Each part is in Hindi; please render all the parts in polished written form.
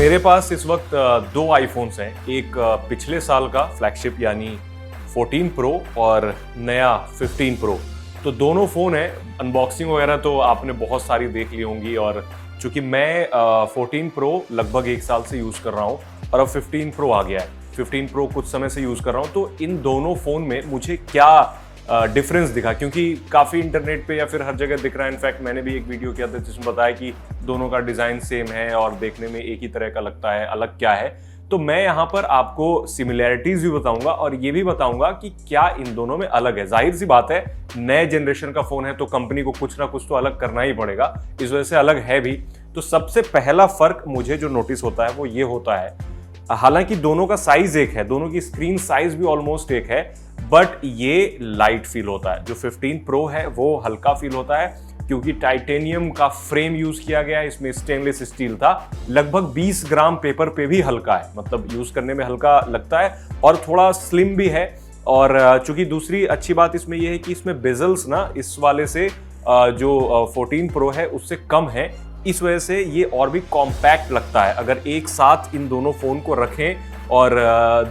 मेरे पास इस वक्त दो आईफोन्स हैं। एक पिछले साल का फ्लैगशिप यानी 14 प्रो और नया 15 प्रो। तो दोनों फ़ोन हैं। अनबॉक्सिंग वगैरह तो आपने बहुत सारी देख ली होंगी। और चूंकि मैं 14 प्रो लगभग एक साल से यूज़ कर रहा हूँ और अब 15 प्रो आ गया है। 15 प्रो कुछ समय से यूज़ कर रहा हूँ। तो इन दोनों फ़ोन में मुझे क्या डिफरेंस दिखा, क्योंकि काफ़ी इंटरनेट पे या फिर हर जगह दिख रहा है। इनफैक्ट मैंने भी एक वीडियो किया था जिसमें बताया कि दोनों का डिज़ाइन सेम है और देखने में एक ही तरह का लगता है, अलग क्या है। तो मैं यहाँ पर आपको सिमिलैरिटीज़ भी बताऊंगा और ये भी बताऊंगा कि क्या इन दोनों में अलग है। जाहिर सी बात है, नए जनरेशन का फ़ोन है तो कंपनी को कुछ ना कुछ तो अलग करना ही पड़ेगा, इस वजह से अलग है भी। तो सबसे पहला फ़र्क मुझे जो नोटिस होता है वो ये होता है, हालांकि दोनों का साइज एक है, दोनों की स्क्रीन साइज भी ऑलमोस्ट एक है, बट ये लाइट फील होता है। जो 15 प्रो है वो हल्का फील होता है क्योंकि टाइटेनियम का फ्रेम यूज किया गया है, इसमें स्टेनलेस स्टील था। लगभग 20 ग्राम पेपर पे भी हल्का है, मतलब यूज करने में हल्का लगता है और थोड़ा स्लिम भी है। और चूंकि दूसरी अच्छी बात इसमें यह है कि इसमें बेजल्स ना इस वाले से जो 14 प्रो है उससे कम है, इस वजह से ये और भी कॉम्पैक्ट लगता है। अगर एक साथ इन दोनों फ़ोन को रखें और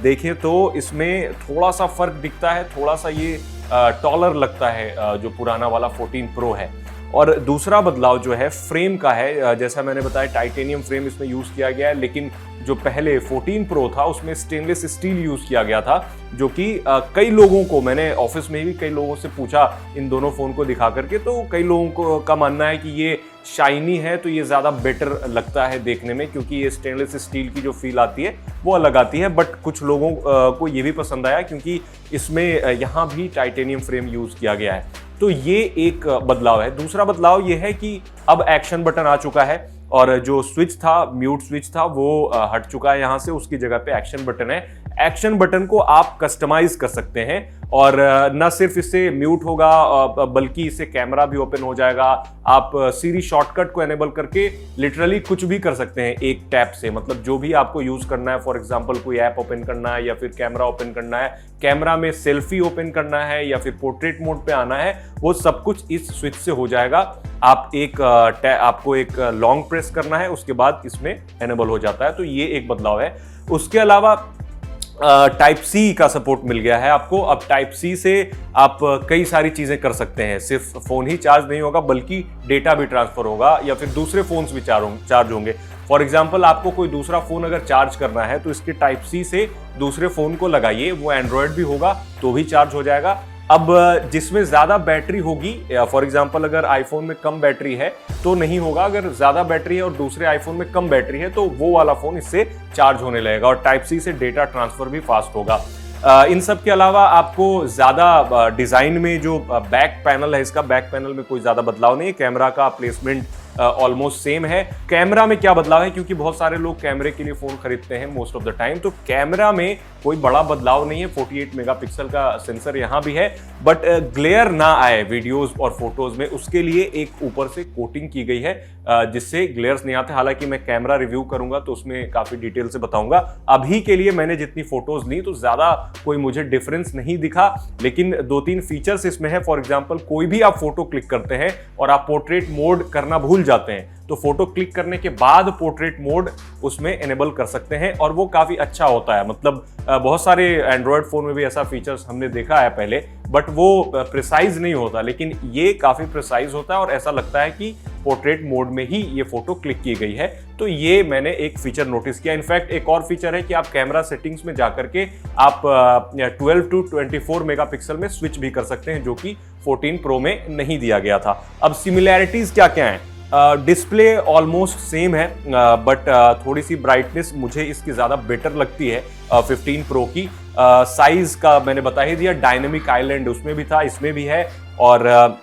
देखें तो इसमें थोड़ा सा फ़र्क दिखता है, थोड़ा सा ये टॉलर लगता है जो पुराना वाला 14 प्रो है। और दूसरा बदलाव जो है फ्रेम का है। जैसा मैंने बताया टाइटेनियम फ्रेम इसमें यूज़ किया गया है, लेकिन जो पहले 14 प्रो था उसमें स्टेनलेस स्टील यूज़ किया गया था, जो कि कई लोगों को, मैंने ऑफिस में भी कई लोगों से पूछा इन दोनों फ़ोन को दिखा करके, तो कई लोगों को का मानना है कि ये शाइनी है तो ये ज़्यादा बेटर लगता है देखने में, क्योंकि ये स्टेनलेस स्टील की जो फील आती है वो अलग आती है। बट कुछ लोगों को ये भी पसंद आया क्योंकि इसमें यहाँ भी टाइटेनियम फ्रेम यूज़ किया गया है। तो ये एक बदलाव है। दूसरा बदलाव ये है कि अब एक्शन बटन आ चुका है और जो स्विच था, म्यूट स्विच था, वो हट चुका है यहाँ से, उसकी जगह पे एक्शन बटन है। एक्शन बटन को आप कस्टमाइज कर सकते हैं और न सिर्फ इससे म्यूट होगा बल्कि इससे कैमरा भी ओपन हो जाएगा। आप सीरी शॉर्टकट को एनेबल करके लिटरली कुछ भी कर सकते हैं एक टैप से, मतलब जो भी आपको यूज करना है, फॉर एग्जांपल कोई ऐप ओपन करना है या फिर कैमरा ओपन करना है, कैमरा में सेल्फी ओपन करना है या फिर पोर्ट्रेट मोड पे आना है, वो सब कुछ इस स्विच से हो जाएगा। आपको एक लॉन्ग प्रेस करना है, उसके बाद इसमें एनेबल हो जाता है। तो ये एक बदलाव है। उसके अलावा टाइप सी का सपोर्ट मिल गया है आपको। अब टाइप सी से आप कई सारी चीज़ें कर सकते हैं। सिर्फ फ़ोन ही चार्ज नहीं होगा बल्कि डेटा भी ट्रांसफ़र होगा या फिर दूसरे फ़ोन्स भी चार्ज होंगे। फॉर एग्जांपल आपको कोई दूसरा फ़ोन अगर चार्ज करना है तो इसके टाइप सी से दूसरे फ़ोन को लगाइए, वो एंड्रॉयड भी होगा तो भी चार्ज हो जाएगा। अब जिसमें ज़्यादा बैटरी होगी, फॉर एग्जांपल अगर आईफोन में कम बैटरी है तो नहीं होगा, अगर ज़्यादा बैटरी है और दूसरे आईफोन में कम बैटरी है तो वो वाला फ़ोन इससे चार्ज होने लगेगा और टाइप सी से डेटा ट्रांसफ़र भी फास्ट होगा। इन सब के अलावा आपको ज़्यादा डिज़ाइन में जो बैक पैनल है, इसका बैक पैनल में कोई ज़्यादा बदलाव नहीं है। कैमरा का प्लेसमेंट ऑलमोस्ट सेम है। कैमरा में क्या बदलाव है, क्योंकि बहुत सारे लोग कैमरे के लिए फ़ोन खरीदते हैं मोस्ट ऑफ द टाइम, तो कैमरा में कोई बड़ा बदलाव नहीं है। 48 मेगापिक्सल का सेंसर यहाँ भी है, बट ग्लेयर ना आए वीडियोस और फोटोज में, उसके लिए एक ऊपर से कोटिंग की गई है जिससे ग्लेयर्स नहीं आते। हालांकि मैं कैमरा रिव्यू करूंगा तो उसमें काफ़ी डिटेल से बताऊंगा। अभी के लिए मैंने जितनी फोटोज ली तो ज़्यादा कोई मुझे डिफरेंस नहीं दिखा, लेकिन 2-3 फीचर्स इसमें है। फॉर एग्जाम्पल कोई भी आप फोटो क्लिक करते हैं और आप पोर्ट्रेट मोड करना भूल जाते हैं तो फोटो क्लिक करने के बाद पोर्ट्रेट मोड उसमें एनेबल कर सकते हैं और वो काफ़ी अच्छा होता है। मतलब बहुत सारे एंड्रॉयड फ़ोन में भी ऐसा फीचर्स हमने देखा है पहले, बट वो प्रिसाइज नहीं होता, लेकिन ये काफ़ी प्रिसाइज होता है और ऐसा लगता है कि पोर्ट्रेट मोड में ही ये फोटो क्लिक की गई है। तो ये मैंने एक फीचर नोटिस किया। इनफैक्ट एक और फीचर है कि आप कैमरा सेटिंग्स में जाकर के आप 12 to 24 मेगापिक्सल में स्विच भी कर सकते हैं, जो कि 14 प्रो में नहीं दिया गया था। अब सिमिलैरिटीज़ क्या क्या हैं? डिस्प्ले ऑलमोस्ट सेम है, बट थोड़ी सी ब्राइटनेस मुझे इसकी ज़्यादा बेटर लगती है 15 प्रो की। साइज़ का मैंने बता ही दिया, डायनेमिक आइलैंड उसमें भी था, इसमें भी है। और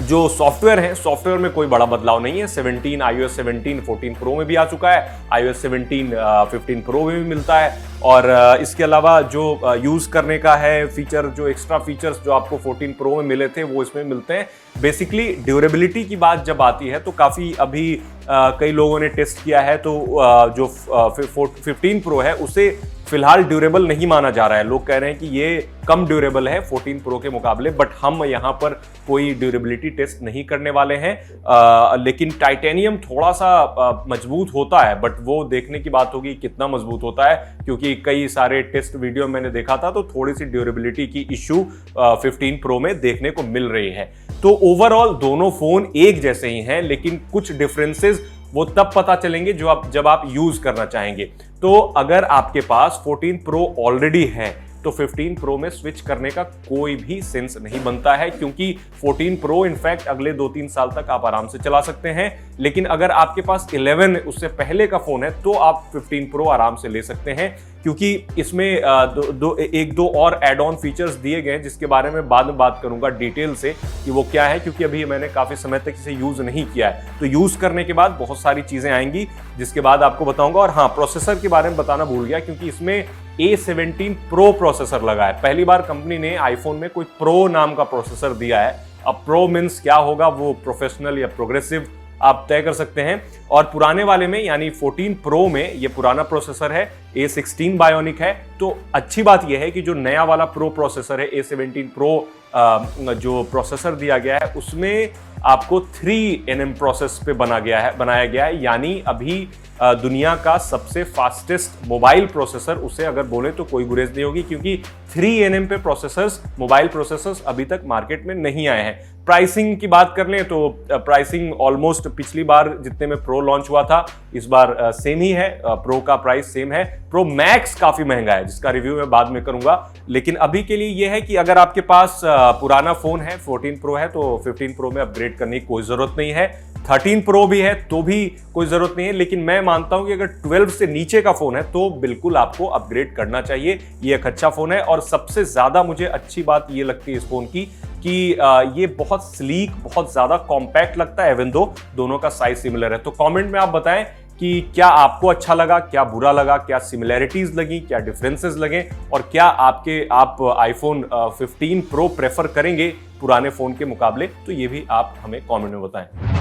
जो सॉफ्टवेयर है, सॉफ्टवेयर में कोई बड़ा बदलाव नहीं है। 17 iOS 17 14 प्रो में भी आ चुका है, iOS 17 15 प्रो में भी मिलता है। और इसके अलावा जो यूज़ करने का है फीचर, जो एक्स्ट्रा फीचर्स जो आपको 14 प्रो में मिले थे वो इसमें मिलते हैं। बेसिकली ड्यूरेबिलिटी की बात जब आती है तो काफ़ी अभी कई लोगों ने टेस्ट किया है तो जो 15 प्रो है उसे फिलहाल ड्यूरेबल नहीं माना जा रहा है। लोग कह रहे हैं कि ये कम ड्यूरेबल है 14 प्रो के मुकाबले, बट हम यहाँ पर कोई ड्यूरेबिलिटी टेस्ट नहीं करने वाले हैं। लेकिन टाइटेनियम थोड़ा सा मजबूत होता है, बट वो देखने की बात होगी कितना मजबूत होता है, क्योंकि कई सारे टेस्ट वीडियो मैंने देखा था तो थोड़ी सी ड्यूरेबिलिटी की इश्यू 15 प्रो में देखने को मिल रही है। तो ओवरऑल दोनों फोन एक जैसे ही हैं, लेकिन कुछ डिफरेंसेस वो तब पता चलेंगे जब आप यूज करना चाहेंगे। तो अगर आपके पास 14 प्रो ऑलरेडी है तो 15 प्रो में स्विच करने का कोई भी सेंस नहीं बनता है, क्योंकि 14 प्रो इनफैक्ट अगले 2-3 साल तक आप आराम से चला सकते हैं। लेकिन अगर आपके पास 11 उससे पहले का फोन है तो आप 15 प्रो आराम से ले सकते हैं, क्योंकि इसमें एक दो और एड ऑन फीचर्स दिए गए हैं जिसके बारे में बाद में बात करूंगा डिटेल से कि वो क्या है, क्योंकि अभी मैंने काफी समय तक इसे यूज नहीं किया है। तो यूज करने के बाद बहुत सारी चीजें आएंगी जिसके बाद आपको बताऊंगा। और हाँ, प्रोसेसर के बारे में बताना भूल गया, क्योंकि इसमें A17 प्रो प्रोसेसर लगा है। पहली बार कंपनी ने आईफोन में कोई प्रो नाम का प्रोसेसर दिया है। अब प्रो मीन्स क्या होगा, वो प्रोफेशनल या प्रोग्रेसिव आप तय कर सकते हैं। और पुराने वाले में यानी 14 प्रो में ये पुराना प्रोसेसर है, A16 बायोनिक है। तो अच्छी बात यह है कि जो नया वाला प्रो प्रोसेसर है A17 प्रो जो प्रोसेसर दिया गया है उसमें आपको 3nm प्रोसेस पे बनाया गया है, यानी अभी दुनिया का सबसे फास्टेस्ट मोबाइल प्रोसेसर, उसे अगर बोले तो कोई गुरेज नहीं होगी, क्योंकि 3nm पे मोबाइल प्रोसेसर्स अभी तक मार्केट में नहीं आए हैं। प्राइसिंग की बात कर लें तो प्राइसिंग ऑलमोस्ट पिछली बार जितने में प्रो लॉन्च हुआ था इस बार सेम ही है। प्रो का प्राइस सेम है। प्रो मैक्स काफी महंगा है जिसका रिव्यू मैं बाद में करूंगा। लेकिन अभी के लिए यह है कि अगर आपके पास पुराना फोन है 14 प्रो है तो 15 प्रो में अपग्रेड करने की कोई जरूरत नहीं है। 13 प्रो भी है तो भी कोई जरूरत नहीं है। लेकिन मैं मानता हूं कि अगर 12 से नीचे का फोन है तो बिल्कुल आपको अपग्रेड करना चाहिए। ये एक अच्छा फोन है। और सबसे ज्यादा मुझे अच्छी बात ये लगती है इस फोन की कि ये बहुत स्लीक, बहुत ज्यादा कॉम्पैक्ट लगता है, इवन दो दोनों का साइज सिमिलर है। तो कमेंट में आप बताएं कि क्या आपको अच्छा लगा, क्या बुरा लगा, क्या सिमिलैरिटीज लगी, क्या डिफरेंसेस लगे, और क्या आप आईफोन 15 प्रो प्रेफर करेंगे पुराने फोन के मुकाबले। तो ये भी आप हमें कमेंट में बताएं।